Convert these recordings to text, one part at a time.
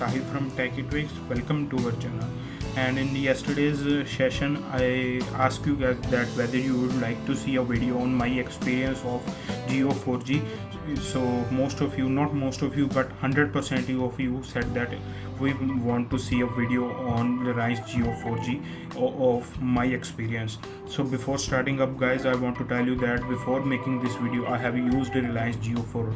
Sahib from Techie Tweaks. Welcome to our channel. And in yesterday's session, I asked you guys that whether you would like to see a video on my experience of Jio 4G. So most of you, not most of you, but 100% of you said that we want to see a video on Reliance Jio 4G of my experience. So before starting up, guys, I want to tell you that before making this video, I have used Reliance Jio for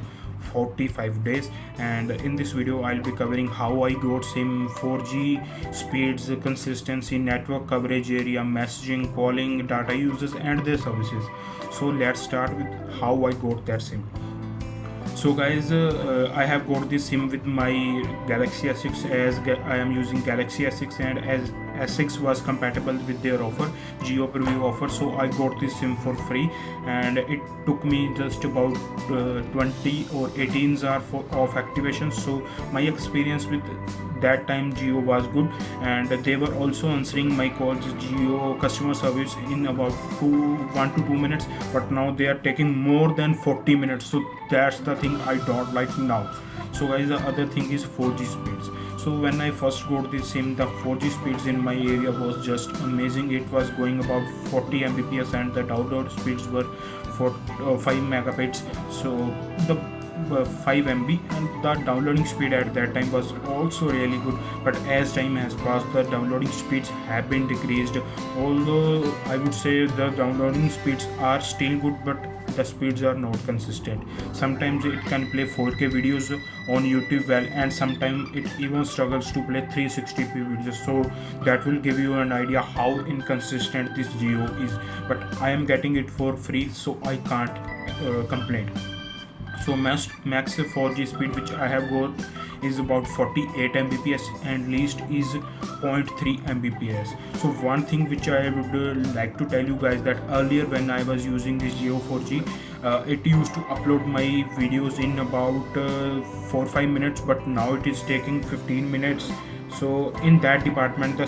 45 days, and in this video I'll be covering how I got SIM, 4G speeds, consistency, network coverage area, messaging, calling, data users and their services. So let's start with how I got that SIM. So guys, I have got this SIM with my Galaxy S6, as I am using Galaxy S6 and as S6 was compatible with their offer, Jio preview offer. So I got this SIM for free, and it took me just about 20 or 18 hours of activation. So my experience with that time Jio was good, and they were also answering my calls, Jio customer service, in about 1 to 2 minutes, but now they are taking more than 40 minutes. So that's the thing I don't like now. So guys, the other thing is 4G speeds. So when I first got this SIM, the 4G speeds in my area was just amazing. It was going about 40 Mbps and the download speeds were for 5 megabits. So the 5 MB, and the downloading speed at that time was also really good, but as time has passed the downloading speeds have been decreased. Although I would say the downloading speeds are still good, but the speeds are not consistent. Sometimes it can play 4K videos on YouTube well, and sometimes it even struggles to play 360p videos. So that will give you an idea how inconsistent this Jio is, but I am getting it for free, so I can't complain. So max 4G speed which I have got is about 48 Mbps and least is 0.3 Mbps. So one thing which I would like to tell you guys, that earlier when I was using this Jio 4G, it used to upload my videos in about 4-5 minutes, but now it is taking 15 minutes. So in that department the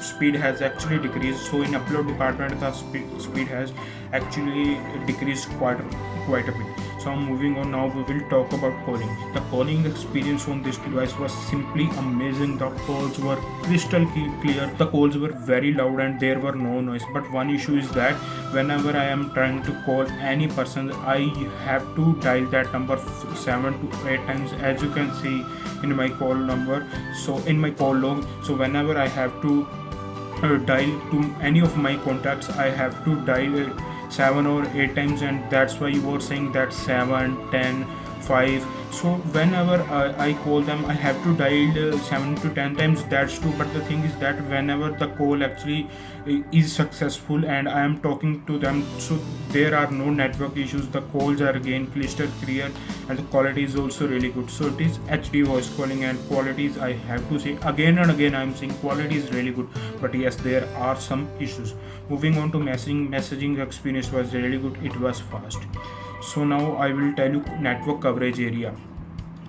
speed has actually decreased. So in upload department the speed has actually decreased quite a bit. So I'm moving on. Now we will talk about calling. The calling experience on this device was simply amazing. The calls were crystal clear, the calls were very loud, and there were no noise. But one issue is that whenever I am trying to call any person, I have to dial that number 7 to 8 times, as you can see in my call number, so in my call log. So whenever I have to dial to any of my contacts, I have to dial 7 or 8 times, and that's why you were saying that 7, 10, 5. So whenever I call them, I have to dial 7 to 10 times. That's true, but the thing is that whenever the call actually is successful and I am talking to them, so there are no network issues. The calls are again crystal clear, and the quality is also really good. So it is HD voice calling, and qualities, I have to say again and again, I am saying quality is really good, but yes, there are some issues. Moving on to messaging experience was really good. It was fast. So now I will tell you network coverage area.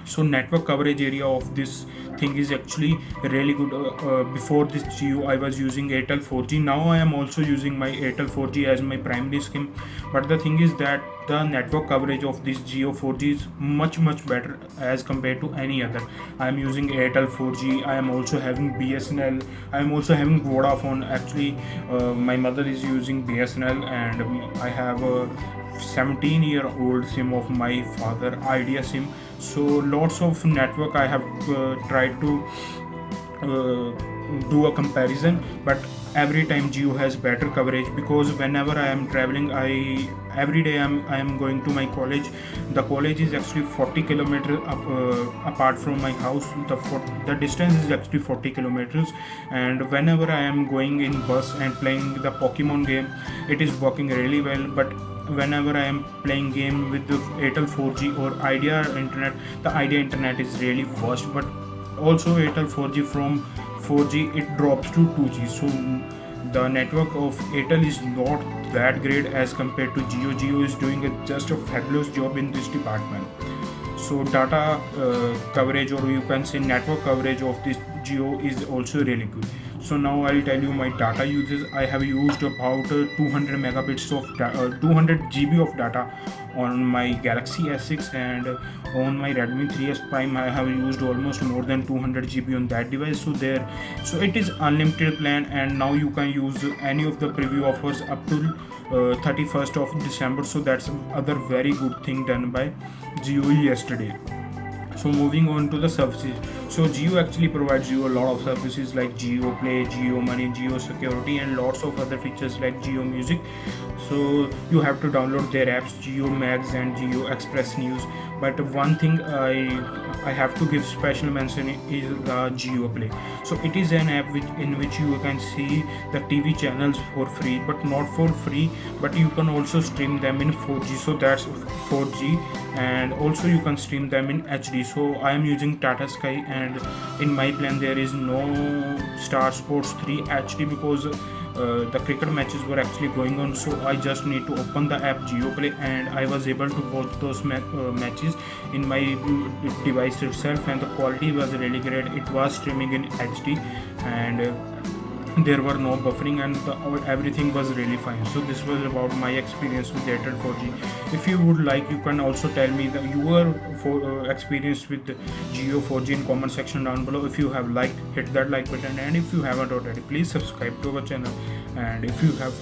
So network coverage area of this thing is actually really good. Before this Jio I was using Airtel 4G. Now I am also using my Airtel 4G as my primary SIM, but the thing is that the network coverage of this Jio 4G is much better as compared to any other. I am using Airtel 4G. I am also having BSNL. I am also having Vodafone. Actually, my mother is using BSNL, and I have a 17-year-old SIM of my father, Idea SIM. So lots of network I have tried to do a comparison, but every time Jio has better coverage, because whenever I am traveling, every day I am going to my college. The college is actually 40 kilometers apart from my house. The distance is actually 40 kilometers, and whenever I am going in bus and playing the Pokemon game, it is working really well. But whenever I am playing game with the Airtel 4G or Idea internet, the Idea internet is really worst. But also Airtel 4G, from 4G it drops to 2G. So the network of Airtel is not that great as compared to Jio. Jio is doing just a fabulous job in this department. So data coverage, or you can say network coverage of this Jio, is also really good. So now I'll tell you my data uses. I have used about 200 megabits of 200 GB of data on my Galaxy S6, and on my Redmi 3S Prime I have used almost more than 200 GB on that device. So it is unlimited plan, and now you can use any of the preview offers up to 31st of December. So that's other very good thing done by Jio yesterday. So moving on to the services. So Geo actually provides you a lot of services like Geo Play, Geo Money, Geo Security, and lots of other features like Geo Music. So you have to download their apps, Geo Mags and Geo Express News. But one thing I have to give special mention is the Geo Play. So it is an app in which you can see the TV channels for free, but not for free, but you can also stream them in 4G. So that's 4G, and also you can stream them in HD. So I am using Tata Sky, and in my plan there is no Star Sports 3 HD because the cricket matches were actually going on. So I just need to open the app GeoPlay, and I was able to watch those matches in my device itself, and the quality was really great. It was streaming in HD, and there were no buffering, and everything was really fine. So this was about my experience with Airtel 4G. If you would like, you can also tell me your experience with Geo 4G in comment section down below. If you have liked, hit that like button, and if you haven't already, please subscribe to our channel. And if you have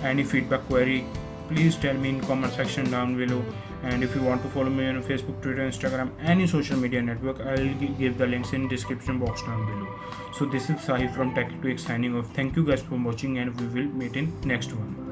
any feedback query, please tell me in comment section down below. And if you want to follow me on Facebook, Twitter, Instagram, any social media network, I'll give the links in description box down below. So this is Sahib from Techie Tweaks signing off. Thank you guys for watching, and we will meet in next one.